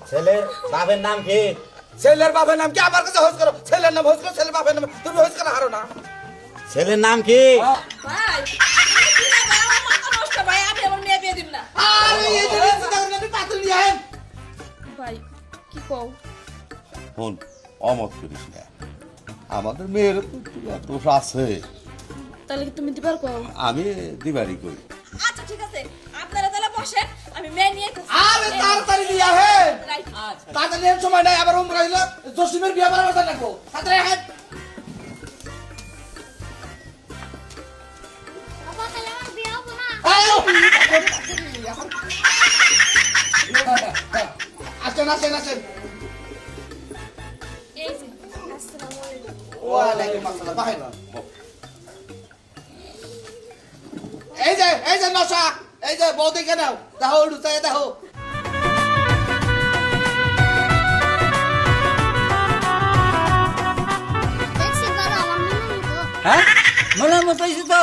ছেলের বাপের নাম কি? ছেলের বাপের নাম কি? আমার কাছে হোস করো, ছেলের নাম হোস করো, ছেলের বাপের নাম তুমি হোস করে হারো না। ছেলের নাম কি? ভাই কি না ভাই আমার মাথা নষ্ট ভাই আমি আমার মেয়ে বিয়ে দিব না আরে এই যে আমি পাতল নিয়ে আহেন। ভাই কি কও ফোন অমত করিস না, আমাদের মেয়ের তো দোষ আছে, তাহলে কি তুমি দিবার কও? আমি দিবারি করি। আচ্ছা ঠিক আছে আপনারা তাহলে বসেন আমি মেয়ে নিয়ে আরে তাড়াতাড়ি নিয়ে আহেন, রাইট তাড়াতাড়ি এর সময় নাই, আবার উমরা হইলো জসিমের বিয়ে করার কথা রাখবো, তাড়াতাড়ি আহেন। বাবা তাহলে আমার বিয়ে হবো না। আসেন আসেন আসেন। এই যে আসসালামু আলাইকুম ওয়ালাইকুম আসসালাম, বাহির হন। এই যে নশা, এই যে বউ দেখে নাও, দেখো লুচাই দেখো। দেখছি বাবা আমার মনে হতো হ্যাঁ মনের মতো হয়েছে তো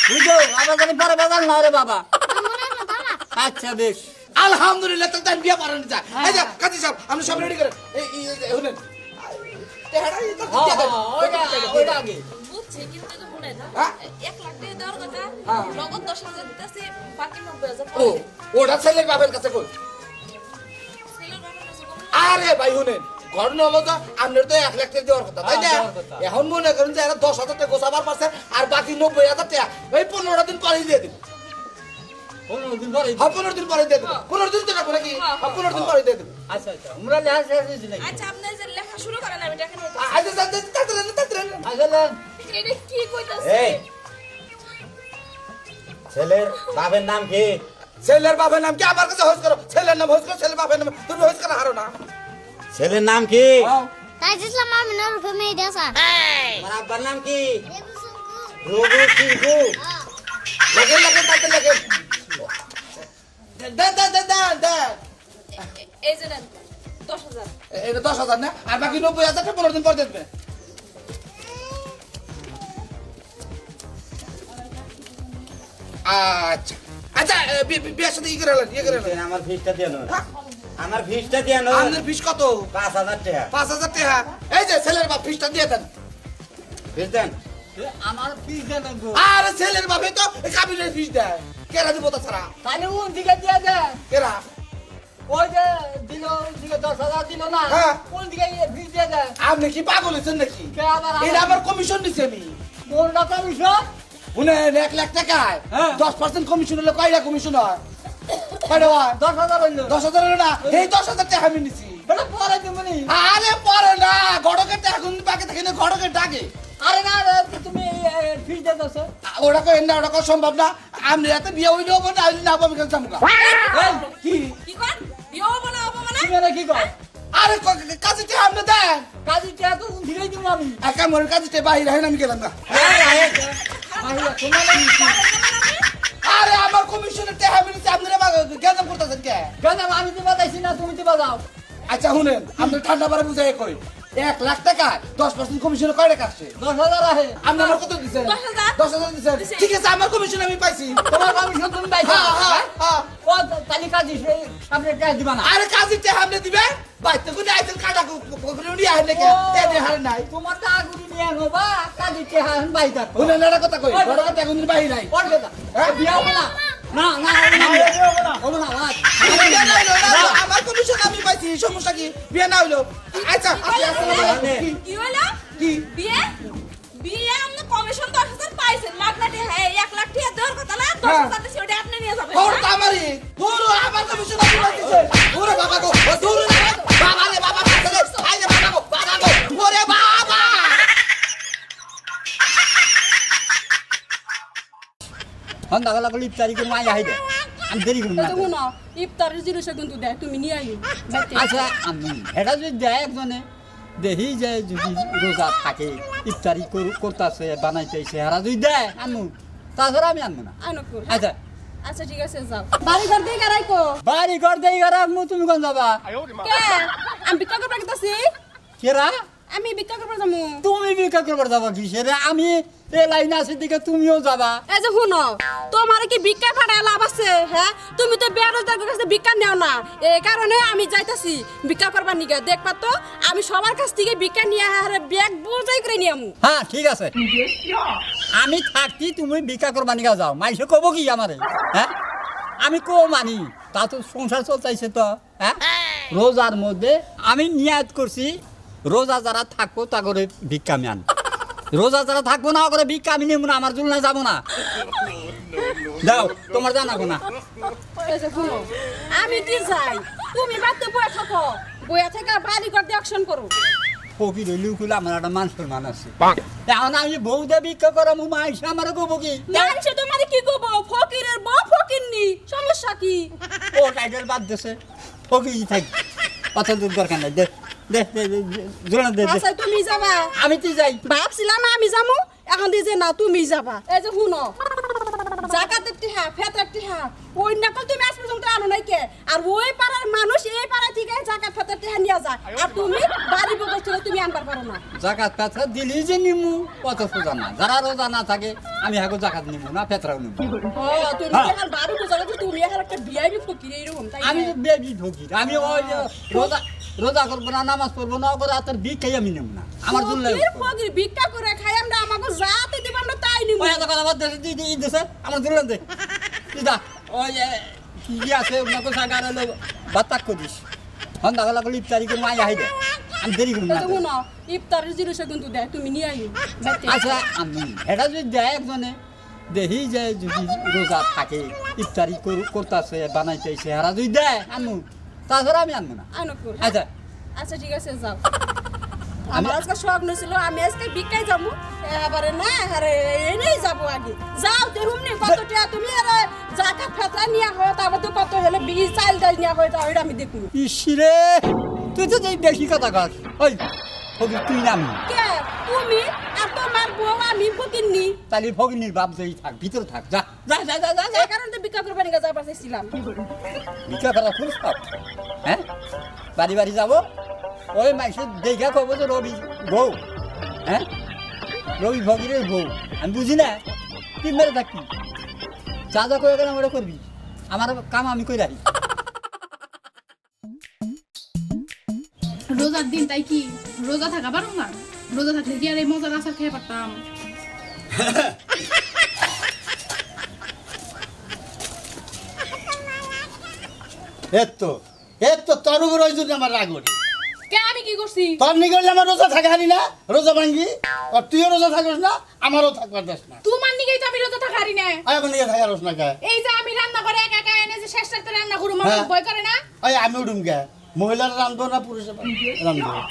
বুঝো আবার জানি পরে বাজার না রে বাবা। মনের মতো না। আচ্ছা বেশ আলহামদুলিল্লাহ, তাহলে তাই বিয়ে পারেন যা। এই যে কাজী সাহেব, আপনি সব রেডি করেন। শুনেন ওইটা আগে বুঝছি কিন্তু তো মনে না হ্যাঁ? 1 লাখ টাকা দেওয়ার কথা হ্যাঁ। নগদ 10,000 দিতেছি বাকি 90,000 ও ওটা ছেলের বাপের কাছে কই? ছেলের বাবার কাছে কোনো আরে ভাই শুনেন, ঘটনা হলো তো আপনার তো 1 লাখ টাকা দেওয়ার কথা, তাই না? হ্যাঁ, দেওয়ার কথা। এখন মনে করেন যে এরা 10,000 টাকা গোছাবার পারছে, আর বাকি 90,000 টাকা এই 15 দিন পরেই দিয়ে দিন। 15 দিন পরে হ্যাঁ 15 দিন পরে দিয়ে দেবো। 15 দিন তো রাখবো নাকি? হ্যাঁ, হ্যাঁ 15 দিন পরে দিয়ে দেবো। আচ্ছা আচ্ছা আমরা লেখা শেষ হয়েছে নাকি আচ্ছা আপনি যে লেখা শুরু করেন আমি টাকা নিয়ে আচ্ছা তাড়াতাড়ি আসলে এটা কি কইতাছে এই ছেলের বাপের নাম কি? ছেলের বাপের নাম কি? আমার কাছে হোস করো, ছেলের নাম হোস করো, ছেলের বাপের নাম তুমি হোস করে হারো না। ছেলের নাম কি? তাই দিলাম আমি না রূপে মেয়ে দেশা। আমার আব্বার নাম কি? দেবু সঙ্কু। রঘু চিঙ্কু। লেখেন তাড়াতাড়ি লেখেন। দেন। এই যে নেন 10,000 এটা 10,000 না, আর বাকি 90,000 টা 15 দিন পর দেবে। আচ্ছা আচ্ছা, বিয়ের সাথে ইয়ে করে হলেন। আমার ফিসটা দিয়ে নো। হ্যাঁ? আমার ফিসটা দিয়ে নো। আপনার ফিস কত? 5,000 টাকা। 5,000 টাকা। এই যে ছেলের বাপ ফিসটা দিয়ে দেন। ফিস দেন। আমার ফিস দেন গো আরে ছেলের বাপে তো কাবিনের ফিস দেয়, কেরা দিব তাছাড়া? তাহলে কোন দিকে দিয়ে দে কেরা? ওই যে দিল দিকে 10,000 দিল না হ্যাঁ। কোন দিকে ফিস দিয়ে দে আপনি কি পাগল হয়েছেন নাকি? কে আবার এটা আমার কমিশন দিছি আমি। কোন টাকা বিষয় শুনেন 1 লাখ টাকায় হ্যাঁ। 10% কমিশন হলে কয়টা কমিশন হয়? কয়টা হয়? 10,000 হইল 10,000 হলো না, এই 10,000 টাকা আমি নিছি। এটা পরে দিমনি আরে পরে না, গড়কের টাকা কোন বাকি থাকে না, গড়কের ডাকে। আরে না তুমি ফিস দিয়ে দাও ওটা কেন না, ওটা করা সম্ভব না। আমি এত বিয়ে হইলে হবো না, হইলে না হবো, আমি কেন চামুকা। কি? কি করেন বিয়ে হবো না হবো মানে তুমি কি কর আরে কাজে টাকা আপনি দেন। কাজী টিয়া তো ধীরে দিব আমি একা মনে কাজে টাকা বাহির হয় না, আমি গেলাম না। আরে আমার কমিশনের টাকা আমি নিছি, আপনারা গেজাম করতেছেন কে? কেন আমি দিবা দাইছি না তুমি দিবা দাও আচ্ছা শুনেন, আপনি ঠান্ডা পারে বুঝাই কই, 1 লাখ টাকা 10% কমিশনে কয় টাকা আসছে? 10,000 আহে আপনি আমার কত দিচ্ছেন? 10,000 10,000 দিচ্ছেন। দিছি। ঠিক আছে, আমার কমিশন আমি পাইছি। তোমার কমিশন তুমি পাইছো হ্যাঁ। ও তালিকা দিছে সামনে টাকা দিবা না আরে কাজে টাকা আপনি দিবেন, বাইতে কোনে আইতেন কাটা করে উড়িয়ে আহেন নাকি? তেনে হারে নাই। তোমার টা আগুরি নিয়ে নবা কাজী টিয়া হান বাই থাক শুনেন একটা কথা কই, বড় কথা এখন বাহির নাই। পড়বে না হ্যাঁ? বিয়া হবে না না না হবে না ভাই বিয়ে না হইলো, না, আমার কমিশন আমি পাইছি, সমস্যা কি? বিয়ে না হইলো। আচ্ছা আসসালামু আলাইকুম। কি হলো কি? বিয়ে বিয়ে আপনি কমিশন 10,000 পাইছেন মাগনাটি হ্যাঁ 1 লাখ টাকা দেওয়ার কথা না হ্যাঁ। 10,000 দিছি ওটা আপনি নিয়ে যাবেন ওর তো আমারই। ওরে আমার কমিশন আমি পাইছি। ওরে বাবা গো, ও দূর না। বাবা রে বাবা, আই রে বাবা গো, বাবা গো। ওরে বাবা। হন্দা গলা গলি তারিখ মাই আই দে আমি দেরি করব না দেখো না ইফতারের জিনিস কিন্তু দেয় তুমি নিয়ে আইও বাইতে আচ্ছা আমি এটা যদি দেয় একজনে দেখি যে যদি রোজা থাকে ইফতারি করতেছে বানাইতেছে এরা যদি দেয় আনু তাছাড়া আমি আনবো না আনো কর আচ্ছা আচ্ছা ঠিক আছে যাও বাড়ি ঘর দিয়ে গারাই কো বাড়ি ঘর দেই ঘর আনবো তুমি কোন যাবা কে আমি বিক্কা করবার গেতাছি কেরা আমি বিক্কা করবার যামু তুমি বিক্রি করবার যাবা কিসের আমি এ লাইন আছে দিকে তুমিও যাবা। এই যে শুনো, তোমার কি ভিক্ষা ফাটায় লাভ আছে? হ্যাঁ, তুমি তো বেরোজগার কাছে ভিক্ষা নেও না, এই কারণে আমি যাইতাছি ভিক্ষা করবার নিকে। দেখবা তো আমি সবার কাছ থেকে ভিক্ষা নিয়ে হারে ব্যাগ বোঝাই করে নিয়ে আমু। হ্যাঁ ঠিক আছে, আমি থাকতি তুমি ভিক্ষা করবা নিকা যাও, মাইসে কব কি আমারে? হ্যাঁ আমি কো মানি, তা তো সংসার চলতেছে তো। হ্যাঁ রোজার মধ্যে আমি নিয়াত করছি রোজা যারা থাকবো তা করে ভিক্ষা আমি আন, রোজা যারা থাকবো না করে ভিক্ষা আমি নেব না, আমার জুলনা যাবো না। দাও তোমার জানাবো না। এই যে শুনো, আমি কি যাই, তুমি বাড়িতে বয়ে থাকো, বয়ে থেকে বাড়ি ঘর দিয়ে অ্যাকশন করো। ফকির হইলেও খুলে আমার একটা মান সম্মান আছে। এখন আমি বউদে ভিক্ষা করাম, মাইসে আমার কবো কি? মানুষে তোমার কি করবো? ফকিরের বউ ফকিরনি, সমস্যা কি? ও টাইটেল বাদ দিছে, ফকির থাক, অত দূর দরকার নাই। দে দে দে জোড়া দে দে। আচ্ছা তুমি যাবা? আমি তো যাই। ভাবছিলাম আমি যাবো, এখন দিয়ে যে না তুমি যাবা। এই যে শুনো, জাকাতের টিহা ফেতের টিহা ওই নাকল তুমি আজ পর্যন্ত আনো নাই কে? আর ওই পাড়ার মানুষ এই পাড়া থেকে জাকাত ফেতের টিহা নিয়ে যায়, আর তুমি বাড়ি বগল ছিল তুমি আনবার পারো না। জাকাত পেতরা দিলি যে নিমু কত সোজা না, যারা রোজা না থাকে আমি হাগো জাকাত নিমু না, পেতরাও নিমু। ও তুমি এখন বাড়ি বগল তুমি এখন একটা ভিআইপি ফকির এইরকম, তাই আমি তো বেবি ফকির, আমি ওই যে রোজা রোজা করবো না, নামাজ পড়বো না, করে হাতের ভিক্ষাই আমি নেব না, আমার জন্য ফকির ভিক্ষা করে খাই আমরা, আমাকে যাতে দিব আমরা তাই নিব। ওই এত কথা বাদ দিছে আমার জন্য দে দিদা। ওই কি আছে ওনাকে সাগার হলো বাতাক করিস, সন্ধ্যাবেলা করে ইফতারি করে মাই আহি দে, আমি দেরি করবো না। শুনো, ইফতারের জিনিস কিন্তু দেয়, তুমি নিয়ে আইও। আচ্ছা আমি এটা যদি দেয় একজনে দেখি যে যদি রোজা থাকে ইফতারি করতেছে বানাইতেছে, এরা যদি দেয় আনবো, তাছাড়া আমি আনবো না। আনো কর। আচ্ছা আচ্ছা ঠিক আছে যাও। আমার আজকে শখ নছিল, আমি আজকে বিকাই যাবো, এবারে না আরে এনেই যাবো আগে। যাও দেখুন নি কত টাকা তুমি আরে জাকাত ফেতরা নিয়া হয়, তারপর তো কত হলে বিড়ি চাল ডাল নিয়া হয়, তাহলে আমি দেখুন। ইসরে তুই তো এই বেশি কথা কস। ওই ফকির তুই নাম কে তুমি আর তোমার বউ আমি ফকির নি, তাহলে ফকির বাপ যেই থাক ভিতরে থাক, যা যা যা যা যা যা। এই কারণে তো বিকা করবার নিয়ে যাবার চাইছিলাম। ভিক্ষা করা খুব সব। হ্যাঁ বাড়ি বাড়ি যাবো, ওই মাইসের দেখা কব যে রবি বউ, হ্যাঁ রবি ফকিরের বউ, আমি বুঝি না তুই মেরে থাকি, যা যা করে গেলাম ওটা করবি, আমার কাম আমি কই রাখি। রোজার দিন তাই কি রোজা থাকা পারো না? রোজা থাকলে কি আর এই মজার আচার খেয়ে পারতাম? এত তোর উপর ওই জন্য আমার রাগ ওঠে। কে আমি কি করছি? তোর নিগলে আমার রোজা থাকে হারি না, রোজা ভাঙ্গি, আর তুইও রোজা থাকিস না, আমারও থাকবার দেশ না। তোমার নিকেই তো আমি রোজা থাকা হারি না। এখন নিয়ে থাকার রোজ না গায়ে। এই যে আমি রান্না করে একা একা এনে যে শেষ রাতে রান্না করুম, হ্যাঁ। আমার ভয় করে না? আমি উঠুম গে, মহিলারা রান্ধবো না পুরুষে রান্ধবো?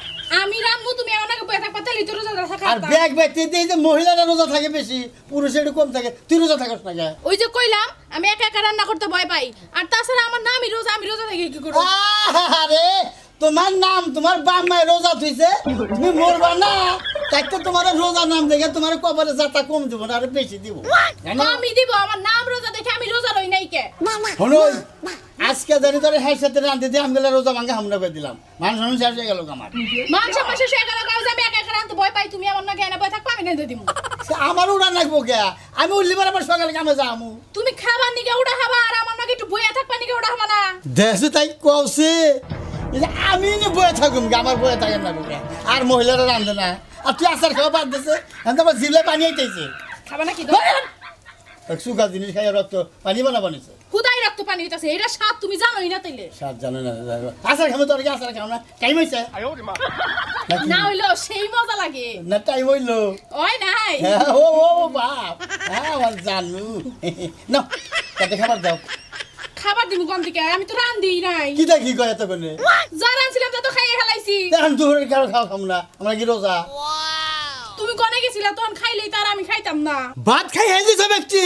আমি রান্নু, তুমি আমাকে বয়ে থাকবা, তাহলে তো রোজা থাকা। আর ব্যাগ ব্যক্তি এই যে মহিলারা রোজা থাকে বেশি, পুরুষের একটু কম থাকে, তুই রোজা থাকিস না গায়ে। ওই যে কইলাম আমি একা একা রান্না করতে ভয় পাই, আর তাছাড়া আমার নামই রোজা, আমি রোজা থেকে কি করব? আরে তোমার নাম, তোমার বাপ মায়ের রোজা থইছে, তুমি মরবা না, তাই তো তোমার রোজা নাম দেখে তোমার কপালে যাতা কম দিব না, আরে বেশি দিব। জানো আমি দিব, আমার নাম রোজা দেখে আমি রোজা রই নাই কে? হলো আজকে জানি তোর হ্যাঁ সাথে রান্ধতে দিয়ে আমি রোজা ভাঙ্গা হামলা করে দিলাম, মানুষ মানুষ শেষ হয়ে গেল আমার। মানুষ মাসে শেষ গেল, কাজ আমি একা একা রান্নতে ভয় পাই, তুমি আমার নাকি এনে ভয় থাকবা, আমি রেঁধে দিব। আমার উড়া নাকবো কে, আমি উঠলি বার আবার সকালে কামে যাবো। তুমি খাবার নিকে উড়া খাবা, আর আমার নাকি একটু বইয়া থাকবা নিকে উড়া খাবা না? দেশে তাই কওছে আমি বয়ে থাকুম, আমার বয়ে থাকেন না বুকে, আর মহিলারা রান্ধে না, আর তুই আচার খাওয়া বাদ দিছে, আমার জিভে পানি আইতেছে। খাবা নাকি? সুখা জিনিস খাই রক্ত পানি বানা বানিয়েছে, হুদাই রক্ত পানি হইতাছে, এটা স্বাদ তুমি জানোই না তাইলে। সার জানে না, আচার খাবো তোর আচার খাও না, টাইম হয়েছে না হইলো সেই মজা লাগে না, টাইম হইলো ওই নাই। ও ও বাপ, হ্যাঁ আমার জানু না, তাতে খাবার দাও। খাবার দিব কোন থেকে? আমি তো রান্ধিই নাই। কি দেখি কয় এত করে, যা রাঁধছিলাম তা তো খাইয়ে ফেলাইছি। এখন দুপুরের কারো খাওয়া খাম না, আমরা কি রোজা? তুমি কোনে গেছিলা তখন খাইলেই তার আমি খাইতাম না। ভাত খাই হয়ে দিছে ব্যক্তি।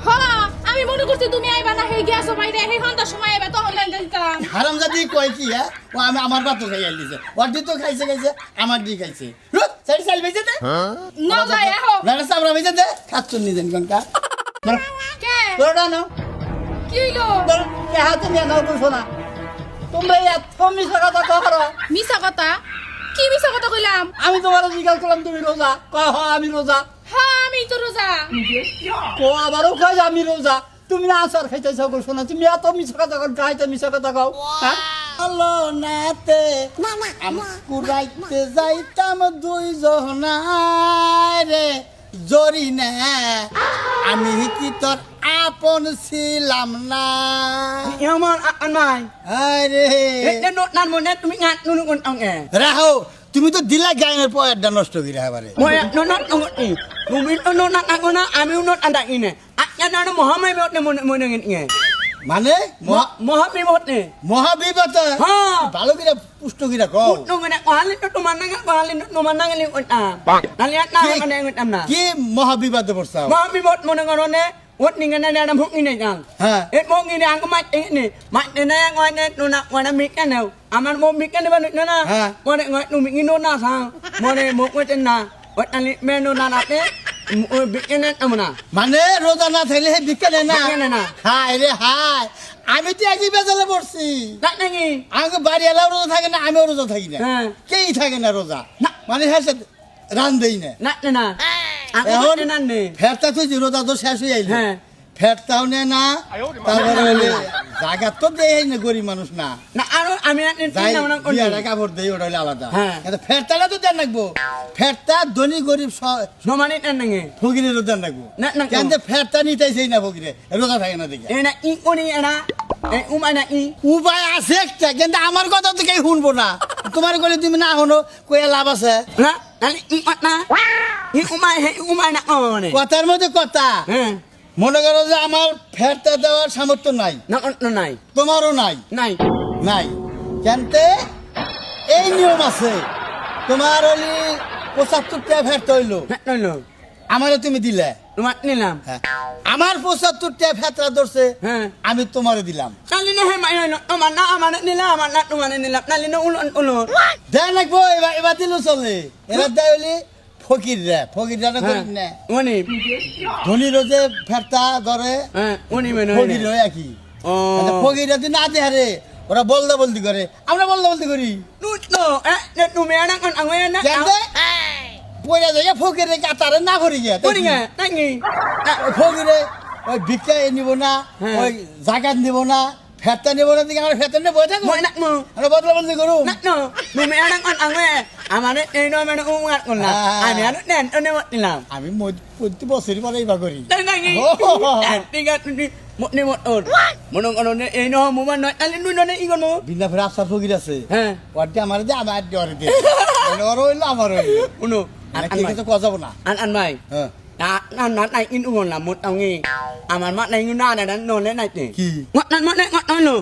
হ্যাঁ আমি মনে করছি তুমি আইবা না, হে গেছো বাইরে, হে ঘন্টার সময় আইবা, তখন রান্না দিতাম। হারাম জাতি কয় কি, হ্যাঁ ও আমি আমার ভাত খাই আল দিছে, ওর দি তো খাইছে খাইছে, আমার দি খাইছে। সাইড সাইড বেজে দে না যায় আহো। না সামরা বেজে দে, খাচ্ছুন নিজেন কোনটা কে তোরা নাও, কি হইলো? তোর কে হাতে নিয়ে নাও বুঝো না, তোমরা এত মিশা কথা করো। মিছা কথা? কি মিছা কথা কইলাম? আমি তোমার জিজ্ঞাসা করলাম তুমি রোজা, কয় হ আমি রোজা। হ্যাঁ আমি আমি তো রোজা কো আবারও কয় আমি রোজা তুমি না আচার খাইতেছ গো শোনা তুমি এত মিছা কথা কও খাইতে মিছা কথা কও হ্যাঁ আলো নাতে আমি কুরাইতে যাইতাম দুই জহনায় রে জরি না আমি কি তোর আপন ছিলাম না আমার আনাই আরে এটা নোট নান মনে তুমি গান নুন কোন আঙ্গে রাহো তুমি তো দিলা গায়নের পয়েরটা নষ্ট করে এবারে মই নোট নান কোন তুমি তো নোট নান আগনা আমি নোট আন্দা ইনে আচ্ছা না মহামাই মনে মনে মনে ইনে মানে মহাবিপদে মহাবিপদ হ্যাঁ ভালো করে পুষ্ট করে কও নঙ্গনে কোহালি তো তোমার নাঙ্গা কোহালি তোমার নাঙ্গা লি ওটা নালিয়া না মানে ওটা না কি মহাবিপদে পড়ছাও মহাবিপদ মনে করনে ওট নিঙ্গনে না ভুক ইনে গাল হ্যাঁ এ ভুক ইনে আঙ্গ মাই ইনে মাই নে ngoi ne nu na wana mikan ne আমার মো মিকান বা না হ্যাঁ মনে ngoi nu mikin no na sa মনে মো কইতে না ওট আলি মেনো না নাতে ও বিকেনে আমনা মানে রোজা না থাকলে হে বিকেলে না বিকেলে না। হায় রে হায় আমি তো একই বেজালে পড়ছি না নাকি আমাকে বাড়ি এলাও রোজা থাকে না আমিও রোজা থাকি না হ্যাঁ। কেই থাকে না রোজা না। মানে হ্যাঁ রান দেই না না না না এখন না নে ফেরতা তুই রোজা তো শেষ হয়ে আইল হ্যাঁ ফেরতাও নে না তারপরে হলে জায়গা তো দেয় না গরিব মানুষ না না আর আমি যাই না না বিয়াটা কাপড় দেই ওটা হলে আলাদা হ্যাঁ। কিন্তু ফেরতাটা তো দেন রাখবো ফেরতা ধনী গরিব সমানি না নাকি ফকিরেরও দেন রাখবো না, না, কেন ফেরতা নিতেই না ফকিরে রোজা থাকে না দেখে এ না ই কোনি না এ উমাই না ই উপায় আছে একটা কিন্তু আমার কথা তো কেউ শুনবো না তোমার কলে তুমি না শোনো কয়ে লাভ আছে না নালি ই না ই উমাই না ওনে কথার মধ্যে কথা হ্যাঁ মনে করো যে আমার ফেরতা দেওয়ার সামর্থ্য নাই না না নাই তোমারও নাই নাই নাই কেনতে এই নিয়ম আছে তোমার হলি ৭৫ টাকা ফেরত হইলো না নইলো আমারও তুমি দিলে তোমার নিলাম হ্যাঁ। আমার ৭৫ টাকা ফেতরা ধরছে হ্যাঁ আমি তোমারে দিলাম নালি না হে মাই না তোমার না আমার নিলাম আমার না তোমার নিলাম নালি না উলন উলন দেয় লাগবো এবার দিল চলে এবার দেয় হলি ফকিররা না করি না উনি ধনী রোজে ফেরতা ধরে হ্যাঁ উনি মেনে ফকির হয়ে কি ও ফকিররা যদি না দেহারে ওরা বলদা বলদি করে আমরা বলদা বলদি করি নো এ তুমি না কোন আঙ্গে না কেনতে পয়লা জায়গা ফকিরে কাতারে না ভরি গিয়া উনি নাকি ফকিরে ওই ভিক্ষা নিব না হ্যাঁ। ওই জাকাত নিব না ফেরতা নিব না দিকে আমরা ফেরতা নিয়ে বসে থাকবো মই না মো আমরা বদলা বলদি করু না নো তুমি না কোন আঙ্গে আমার এই নয় মানে উমাত কোন না আমি আর নেন অনে নিলাম আমি প্রতি বছরই পরে এইবার করি নাকি ঠিক আছে মনে মনে মনে এই নয় মোবাইল নয় তাহলে নুই নয় ই কোনো বিনা ফের আফসার ফকির আছে হ্যাঁ ওরটি আমার দিয়ে আমার দিয়ে ওরে দিয়ে ওর হইলো আমার হইলো উনো ঠিক আছে কথা যাবো না an mai হ্যাঁ na na này in uống là một ông nghe à mà mắt này như na này nó lên này thì কি mắt này luôn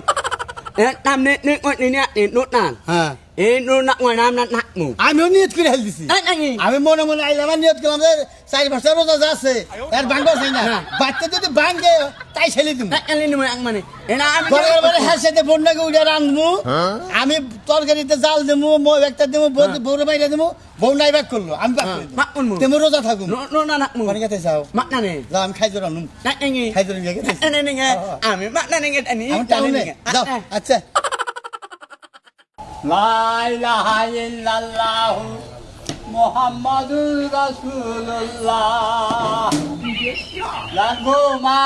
làm nên nên gọi này nè nốt nàn হ্যাঁ ê nó nặng ngoài nam nặng nặng ngủ আমিও নিয়ত করে হেল দিছি đấy anh gì আমি মনে মনে আইলাম আর নিয়ত করলাম যে 4 বছর রোজা যাচ্ছে এর ভাঙবো চাই না হ্যাঁ। বাচ্চা যদি ভাঙে তাই ছেলে তুমি đấy anh lên mà ăn mà này ê na anh ঘরের বারে হ্যাঁ সাথে বন্যাকে উঠে রান্ধবো আমি তরকারিতে জাল দেবো মই একটা দেবো বউরে বাইরে দেবো বউ নাই ব্যাগ করলো আমি ব্যাগ করে দেবো mắt con mù তুমি রোজা থাকুন nó nặng ngủ মানে কেতে চাও mắt này này যাও আমি খাই জোর আনুম đấy anh gì খাই জোর নিয়ে গেছে anh này nghe à mấy mắt này nghe anh আমি ấy টাউনে যাও আচ্ছা লা ইলাহা ইল্লাল্লাহু মুহাম্মাদুর রাসূলুল্লাহ লাগো মা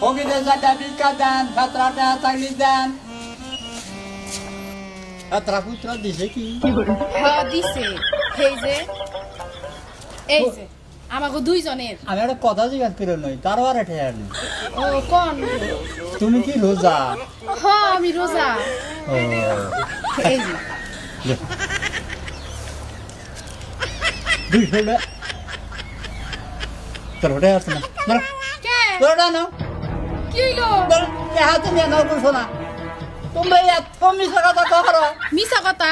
ওকে যাটা বিকা দেন ছাত্রটা থাকলি দেন ছাত্রা পুত্র দিছে কি হ্যাঁ দিছে এই যে আমাকে দুইজনের আমি একটা কথা জিজ্ঞাসা করে নই তারও আর এটা নেই ও কোন তুমি কি রোজা হ্যাঁ আমি রোজা ও এই যে দুই হলে তোর ওটা আছে না না কে তোরটা নাও কি হইলো তোর হাতে নিয়ে নাও করছো না তোমরা এত মিশা কথা করো মিছা কথা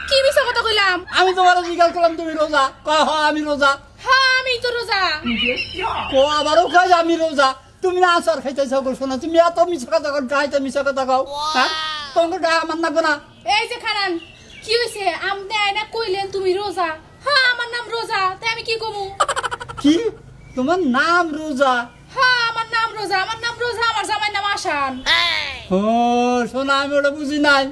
কি মিছা কথা কইলাম আমি তোমার জিজ্ঞাসা করলাম তুমি রোজা কয় হয় আমি রোজা হ্যাঁ আমি তো রোজা কো আবারও কয় যে আমি রোজা তুমি না আচার খাইতেছ করছো না তুমি এত মিশা কথা কর খাইতে মিশা কথা কও হ্যাঁ তোমাকে আমার নাকবো না এই যে খারান কি হইছে আমনে আইনা কইলেন তুমি রোজা হ্যাঁ আমার নাম রোজা তাই আমি কি কমু কি তোমার নাম রোজা হ্যাঁ আমার নাম রোজা আমার জামাইয়ের নাম আসান ও শোনা আমি ওটা বুঝি নাই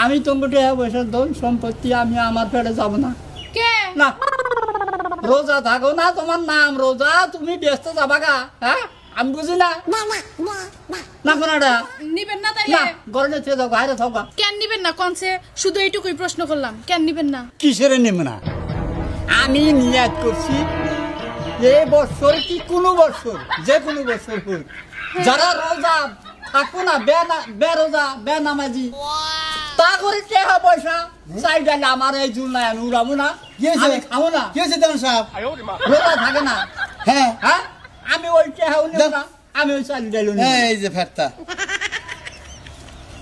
আমি তোমাকে টাকা পয়সা ধন সম্পত্তি আমি আমার পেটে যাব না কে না রোজা থাকো না, তোমার নাম রোজা, তুমি ব্যস্ত যাবা গা, হ্যাঁ আমি বুঝি না না কোনাটা নিবেন না না তাইলে ঘরে চেয়ে যাও, বাইরে থাকা। কেন নিবেন না কনসে? শুধু এইটুকুই প্রশ্ন করলাম, কেন নিবেন না? কিসের নেব না? আমি নিয়াত করছি এই বছর কি কোনো বছর, যে কোনো বছর হোক, যারা রোজা থাকবো না, বেরোজা বেনামাজি, তা করে টাকা পয়সা চাই ডালে আমার এই জুল নাই, আমি উড়াবো না, কি হয়েছে? আমি খাবো না, কি হয়েছে দেওয়ান সাহেব? রোজা থাকে না, হ্যাঁ হ্যাঁ আমি ওই টাকাও নেব না, আমি ওই চাল ডাইল নেব এই যে ফেরতা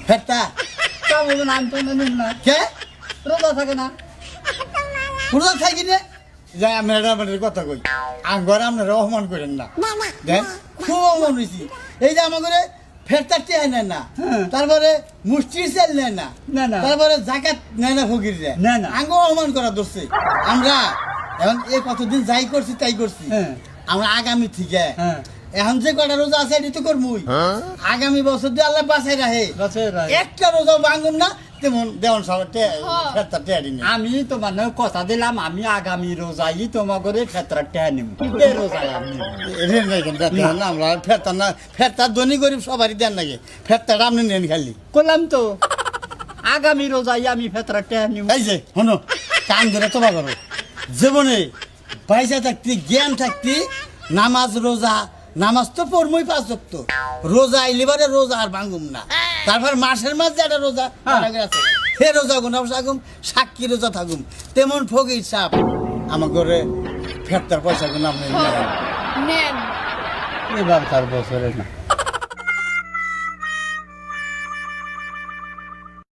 ফেরতা তা বলবো না, আমি তো নেব না, কে রোজা থাকে না। পুরো থাকি রে যাই আমি আপনাদের কথা কই আঙ্গর আপনারা অপমান করেন না দেন খুব অপমান হয়েছি এই যে আমাদের ফেরতার টেয়া নেয় না তারপরে মুষ্টির সেল নেয় না না, না। তারপরে জাকাত নেয় না ফকির না, না। আঙ্গ অপমান করা ধরছে আমরা এখন এই কতদিন যাই করছি তাই করছি হ্যাঁ। আমরা আগামী থেকে হ্যাঁ। এখন যে কটা রোজা আছে এটি তো করবই আগামী বছর দিয়ে আল্লাহ বাঁচাই রাখে একটা রোজা ভাঙুন না তেমন দেওয়ান সবার ফেরতার টেয়া দিন আমি তোমার কথা দিলাম, আমি আগামী রোজাই তোমার করে ফেতরা টেহা নিব, এই রোজায় আমি নিব। আমরা ফেরতার না ফেরতার ধনী গরিব সবারই দেন নাকি ফেরতার আপনি নেন খালি করলাম তো আগামী রোজাই আমি ফেতরা টেহা নিব। এই যে শোনো কান ধরে তোমা করো জীবনে পয়সা থাকতি জ্ঞান থাকতি নামাজ রোজা নামাজ তো পড়মই 5 ওয়াক্ত রোজা আইলিবারে রোজা আর ভাঙুম না তারপর মাসের মাঝ যে একটা রোজা আছে সে রোজা গুনাম থাকুম সাক্ষী রোজা থাকুম তেমন ফকির সাপ আমার ঘরে ফেরতার পয়সা গুনাম নেই নেন এবার তার বছরে না